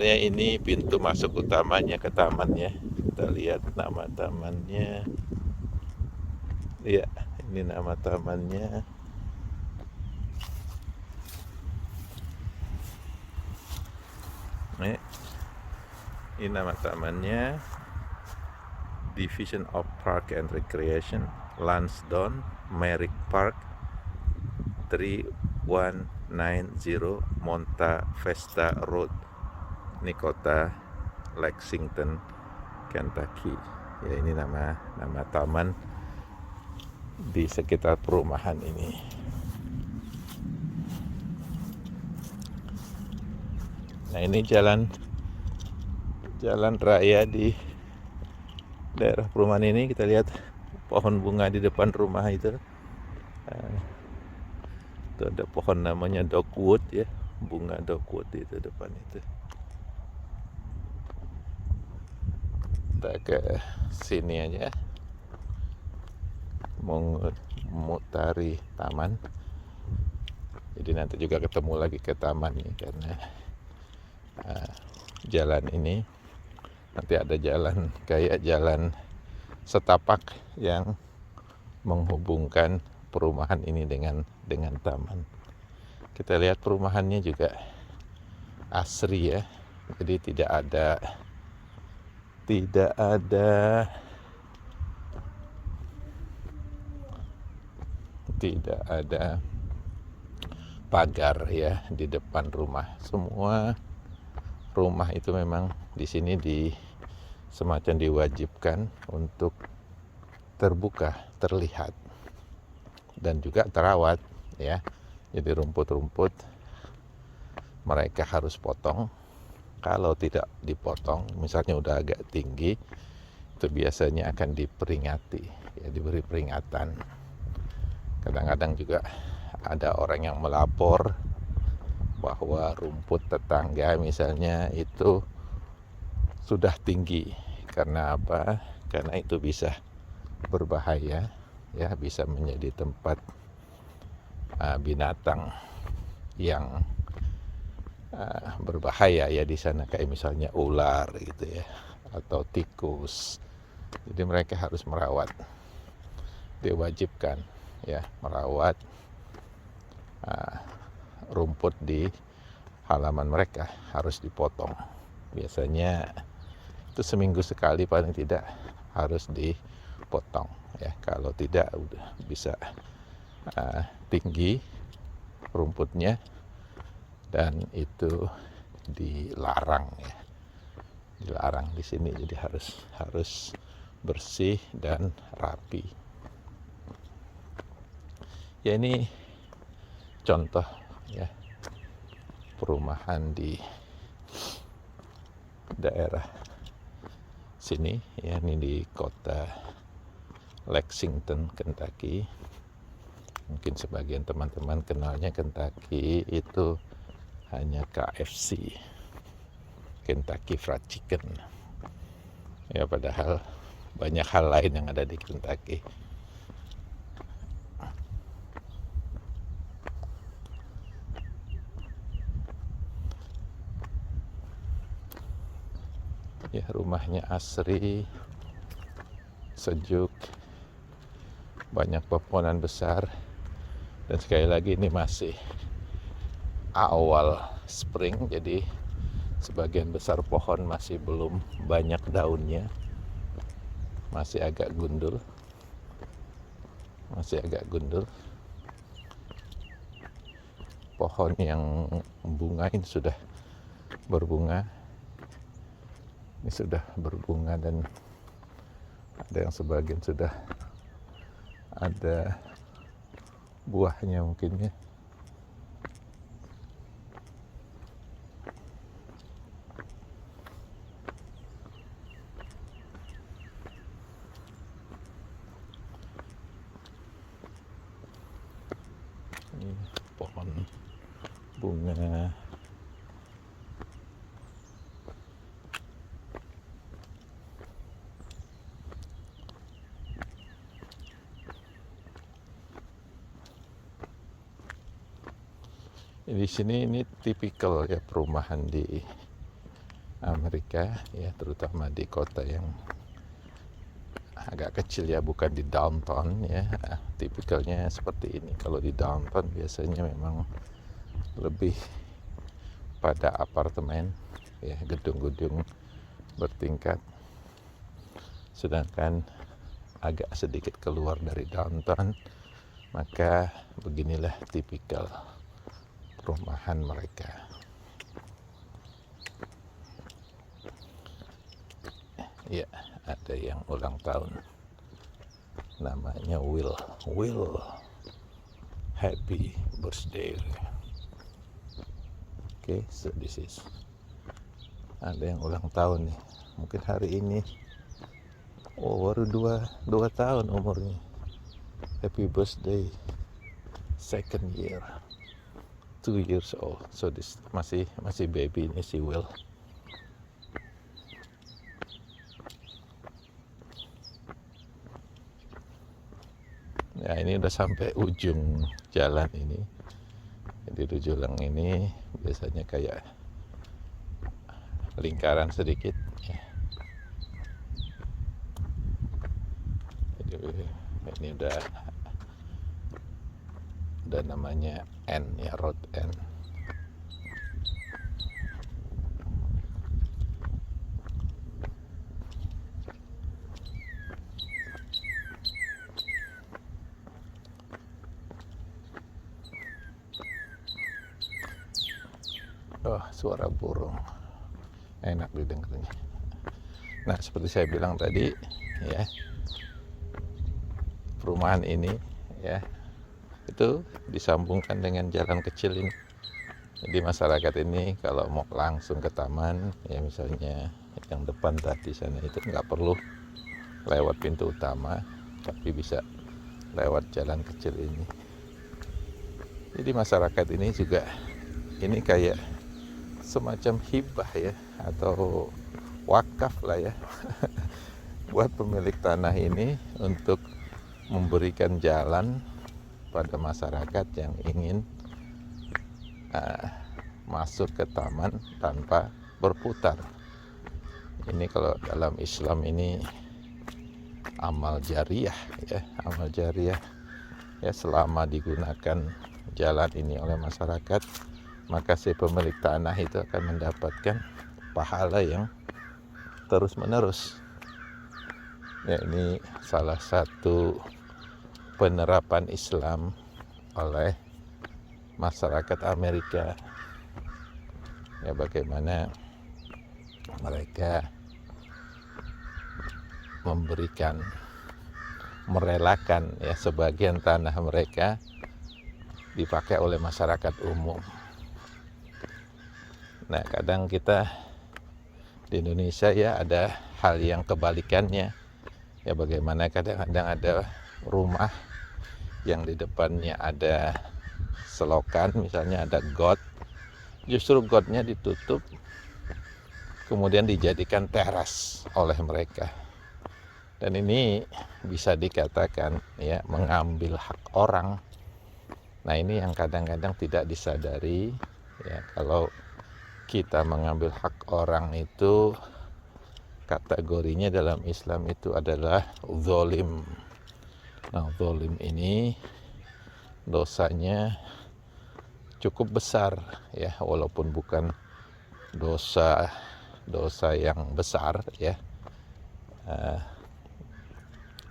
Ini pintu masuk utamanya ke tamannya. Kita lihat nama tamannya. Iya, ini nama tamannya. Ini nama tamannya. Division of Park and Recreation, Lansdowne Merrick Park, 3190 Monta Vesta Road. Ini kota Lexington, Kentucky. Ya, ini nama taman di sekitar perumahan ini. Nah, ini jalan raya di daerah perumahan ini. Kita lihat pohon bunga di depan rumah itu. Itu ada pohon namanya dogwood ya, bunga dogwood itu depan itu. Kita ke sini aja, mengutari taman. Jadi nanti juga ketemu lagi ke taman ini karena jalan ini nanti ada jalan kayak jalan setapak yang menghubungkan perumahan ini dengan taman. Kita lihat perumahannya juga asri ya. Jadi tidak ada pagar ya di depan rumah. Semua rumah itu memang di sini semacam diwajibkan untuk terbuka, terlihat dan juga terawat ya. Jadi rumput-rumput mereka harus potong. Kalau tidak dipotong, misalnya udah agak tinggi, itu biasanya akan diperingati ya, diberi peringatan. Kadang-kadang juga ada orang yang melapor bahwa rumput tetangga misalnya itu sudah tinggi. Karena apa? Karena itu bisa berbahaya ya, bisa menjadi tempat binatang yang berbahaya ya di sana, kayak misalnya ular gitu ya, atau tikus. Jadi mereka harus merawat, diwajibkan ya merawat rumput di halaman mereka, harus dipotong. Biasanya itu seminggu sekali paling tidak harus dipotong ya. Kalau tidak udah bisa tinggi rumputnya dan itu dilarang ya. Dilarang di sini, jadi harus bersih dan rapi. Ya, ini contoh ya perumahan di daerah sini ya, ini di kota Lexington, Kentucky. Mungkin sebagian teman-teman kenalnya Kentucky itu hanya KFC, Kentucky Fried Chicken ya, padahal banyak hal lain yang ada di Kentucky. Ya, rumahnya asri, sejuk, banyak pepohonan besar, dan sekali lagi ini masih awal spring, jadi sebagian besar pohon masih belum banyak daunnya, masih agak gundul. Pohon yang bunga ini sudah berbunga, dan ada yang sebagian sudah ada buahnya mungkin ya. Ini pohon bunga. Di sini ini tipikal ya perumahan di Amerika ya, terutama di kota yang agak kecil ya, bukan di downtown ya. Tipikalnya seperti ini. Kalau di downtown biasanya memang lebih pada apartemen ya, gedung-gedung bertingkat. Sedangkan agak sedikit keluar dari downtown, maka beginilah tipikal perumahan mereka. Ya, ada yang ulang tahun. Namanya Will. Happy birthday. Okay, so this is. Ada yang ulang tahun nih. Mungkin hari ini. Oh, baru 2 tahun umurnya. Happy birthday. Second year. 2 years old. So this masih baby ini si Will. Ya, ini udah sampai ujung jalan ini. Jadi di ujung ini biasanya kayak lingkaran sedikit ya. Jadi ini udah namanya N ya, road N. Oh, suara burung enak didengarnya. Nah, seperti saya bilang tadi ya, perumahan ini ya itu disambungkan dengan jalan kecil ini. Jadi masyarakat ini kalau mau langsung ke taman ya, misalnya yang depan tadi sana itu nggak perlu lewat pintu utama, tapi bisa lewat jalan kecil ini. Jadi masyarakat ini juga ini kayak semacam hibah ya, atau wakaf lah ya buat pemilik tanah ini untuk memberikan jalan pada masyarakat yang ingin masuk ke taman tanpa berputar. Ini kalau dalam Islam ini amal jariyah ya, amal jariyah ya. Selama digunakan jalan ini oleh masyarakat, maka si pemilik tanah itu akan mendapatkan pahala yang terus menerus ya. Ini salah satu penerapan Islam oleh masyarakat Amerika ya, bagaimana mereka merelakan ya sebagian tanah mereka dipakai oleh masyarakat umum. Nah, kadang kita di Indonesia ya ada hal yang kebalikannya ya, bagaimana kadang-kadang ada rumah yang di depannya ada selokan, misalnya ada got, justru gotnya ditutup kemudian dijadikan teras oleh mereka. Dan ini bisa dikatakan ya mengambil hak orang. Nah, ini yang kadang-kadang tidak disadari ya, kalau kita mengambil hak orang itu kategorinya dalam Islam itu adalah zalim. Nah, zalim ini dosanya cukup besar ya, walaupun bukan dosa yang besar ya,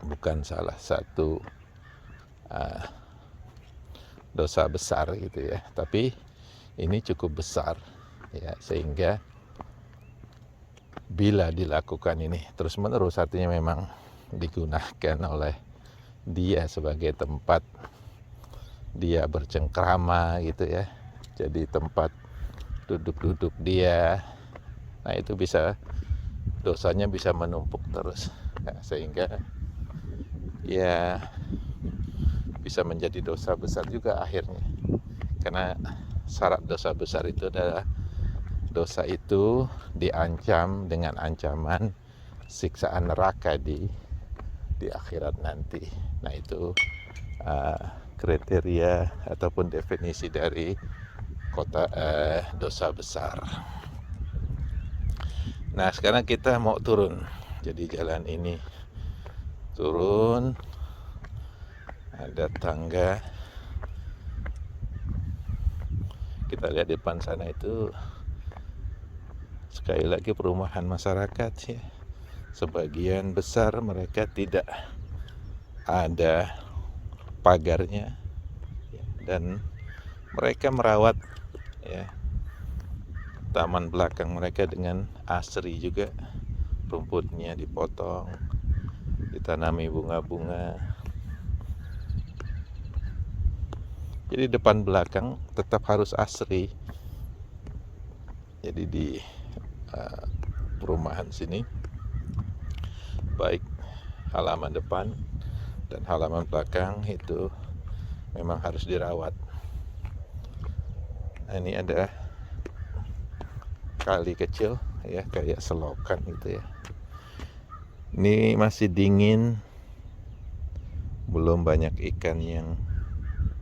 bukan salah satu dosa besar gitu ya, tapi ini cukup besar ya, sehingga bila dilakukan ini terus menerus, artinya memang digunakan oleh dia sebagai tempat dia bercengkrama gitu ya, jadi tempat duduk-duduk dia. Nah, itu bisa dosanya bisa menumpuk terus ya, sehingga ya bisa menjadi dosa besar juga akhirnya. Karena syarat dosa besar itu adalah dosa itu diancam dengan ancaman siksaan neraka di akhirat nanti. Nah, itu kriteria ataupun definisi dari dosa besar. Nah sekarang kita mau turun, jadi jalan ini turun, ada tangga. Kita lihat di depan sana itu sekali lagi perumahan masyarakat ya. Sebagian besar mereka tidak ada pagarnya ya, dan mereka merawat ya taman belakang mereka dengan asri juga. Rumputnya dipotong, ditanami bunga-bunga. Jadi depan belakang tetap harus asri. Jadi di perumahan sini baik halaman depan dan halaman belakang itu memang harus dirawat. Nah, ini ada kali kecil ya, kayak selokan gitu ya. Ini masih dingin, belum banyak ikan yang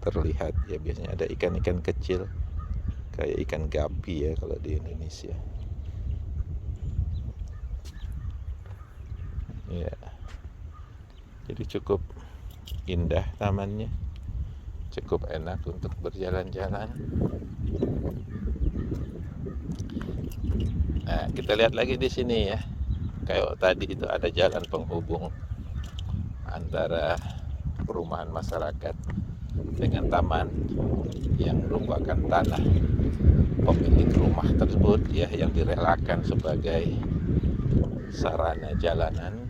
terlihat ya. Biasanya ada ikan-ikan kecil kayak ikan gapi ya kalau di Indonesia ya. Jadi cukup indah tamannya, cukup enak untuk berjalan-jalan. Nah kita lihat lagi di sini ya, kayak tadi itu ada jalan penghubung antara perumahan masyarakat dengan taman yang merupakan tanah pemilik rumah tersebut ya, yang direlakan sebagai sarana jalanan.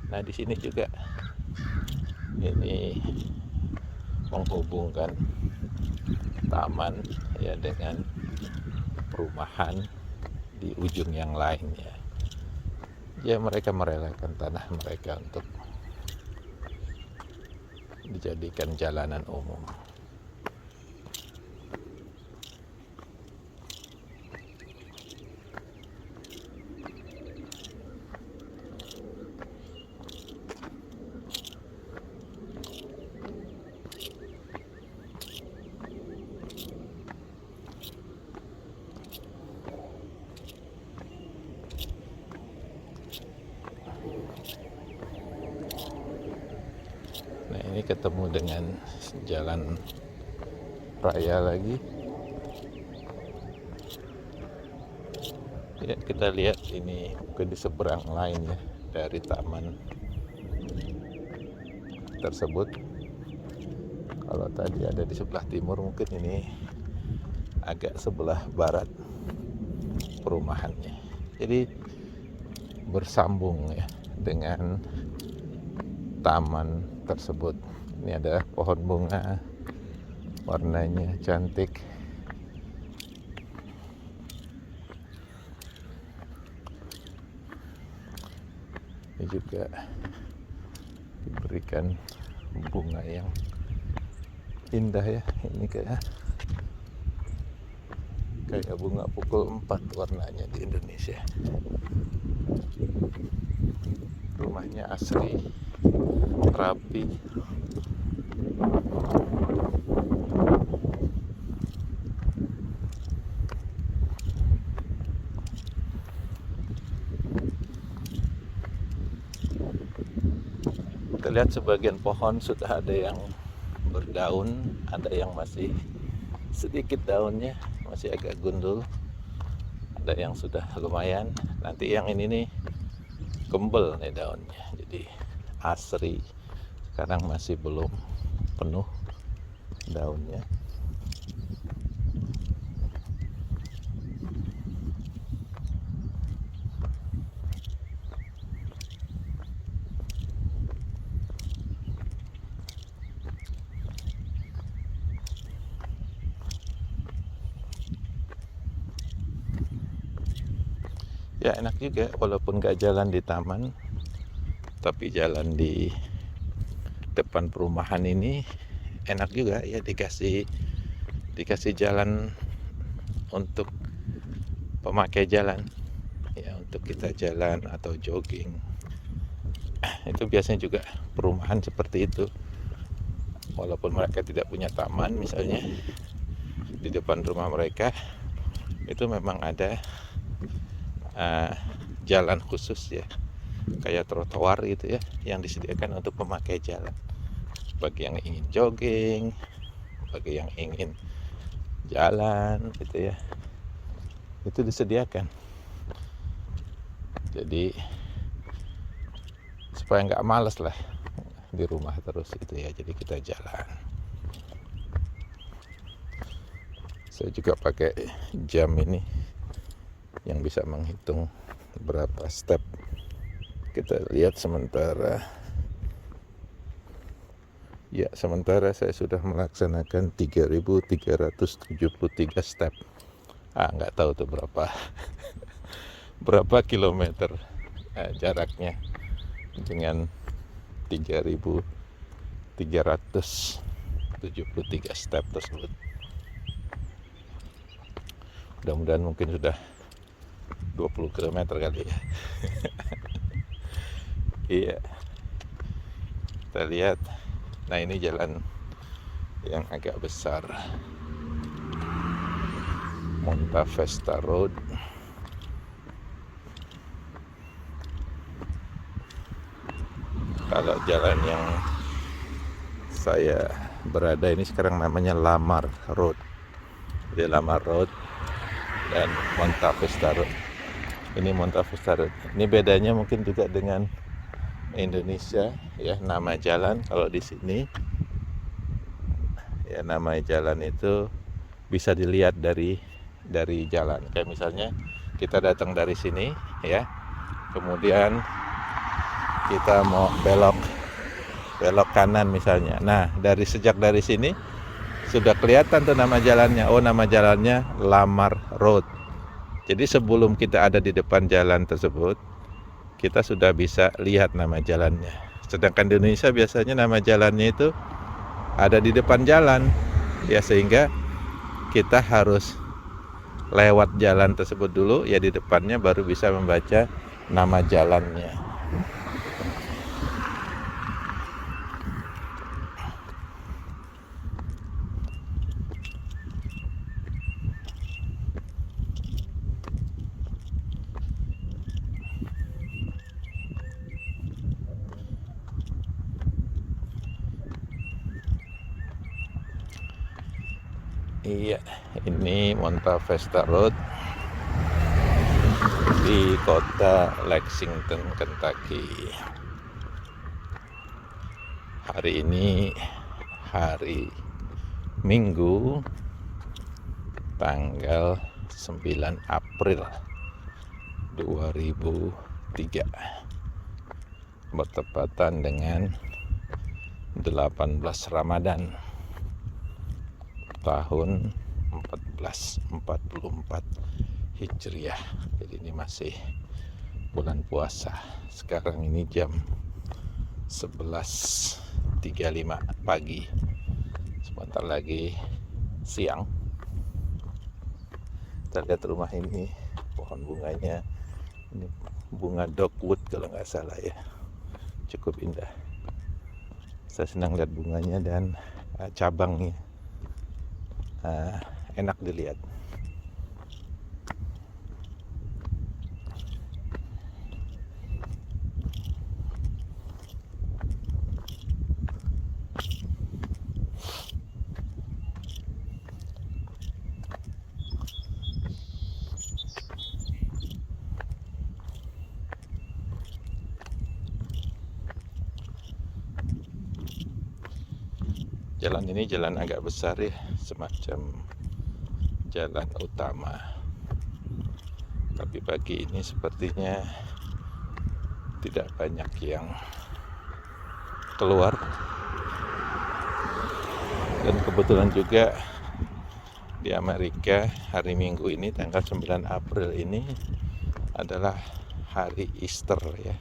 Nah di sini juga ini menghubungkan taman ya dengan perumahan di ujung yang lain ya. Ya mereka merelakan tanah mereka untuk dijadikan jalanan umum. Nah ini ketemu dengan jalan raya lagi ya. Kita lihat ini mungkin di seberang lain ya dari taman tersebut. Kalau tadi ada di sebelah timur, mungkin ini agak sebelah barat perumahannya. Jadi bersambung ya dengan taman tersebut. Ini ada pohon bunga, warnanya cantik. Ini juga diberikan bunga yang indah ya. Ini kayak bunga pukul 4 warnanya di Indonesia. Rumahnya asri, rapi. Kita lihat sebagian pohon sudah ada yang berdaun, ada yang masih sedikit daunnya, masih agak gundul, ada yang sudah lumayan. Nanti yang ini nih gembel nih daunnya, jadi asri. Sekarang masih belum penuh daunnya. Ya enak juga, walaupun gak jalan di taman, tapi jalan di depan perumahan ini enak juga ya. Dikasih jalan untuk pemakai jalan ya, untuk kita jalan atau jogging. Itu biasanya juga perumahan seperti itu, walaupun mereka tidak punya taman misalnya, di depan rumah mereka itu memang ada jalan khusus ya, kayak trotoar gitu ya, yang disediakan untuk pemakai jalan. Bagi yang ingin jogging, bagi yang ingin jalan gitu ya, itu disediakan. Jadi supaya nggak males lah di rumah terus gitu ya, jadi kita jalan. Saya juga pakai jam ini yang bisa menghitung berapa step. Kita lihat sementara saya sudah melaksanakan 3.373 step. Nggak tahu tuh berapa kilometer jaraknya dengan 3.373 step tersebut. Mudah-mudahan mungkin sudah 20 km kali ya. Iya, kita lihat. Nah, ini jalan yang agak besar, Montavesta Road. Kalau jalan yang saya berada ini sekarang namanya Lamar Road. Jadi Lamar Road dan Montavesta Road. Ini Montavesta Road. Ini bedanya mungkin juga dengan Indonesia ya, nama jalan. Kalau di sini ya nama jalan itu bisa dilihat dari jalan. Kayak misalnya kita datang dari sini ya, kemudian kita mau belok kanan misalnya. Nah, sejak dari sini sudah kelihatan tuh nama jalannya. Oh, nama jalannya Lamar Road. Jadi sebelum kita ada di depan jalan tersebut, kita sudah bisa lihat nama jalannya. Sedangkan di Indonesia biasanya nama jalannya itu ada di depan jalan. Ya, sehingga kita harus lewat jalan tersebut dulu, ya di depannya baru bisa membaca nama jalannya. Iya, ini Montavesta Road di kota Lexington, Kentucky. Hari ini hari Minggu, tanggal 9 April 2003, bertepatan dengan 18 Ramadan tahun 1444 Hijriah. Jadi ini masih bulan puasa. Sekarang ini jam 11.35 pagi. Sebentar lagi siang. Kita lihat rumah ini, pohon bunganya. Ini bunga dogwood kalau nggak salah ya. Cukup indah. Saya senang lihat bunganya dan cabangnya. Enak dilihat. Jalan ini jalan agak besar ya, semacam jalan utama. Tapi pagi ini sepertinya tidak banyak yang keluar. Dan kebetulan juga di Amerika hari Minggu ini tanggal 9 April ini adalah hari Easter ya.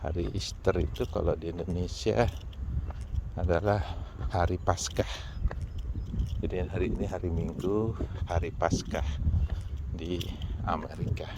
Hari Easter itu kalau di Indonesia adalah hari Paskah. Jadi hari ini hari Minggu, hari Paskah di Amerika.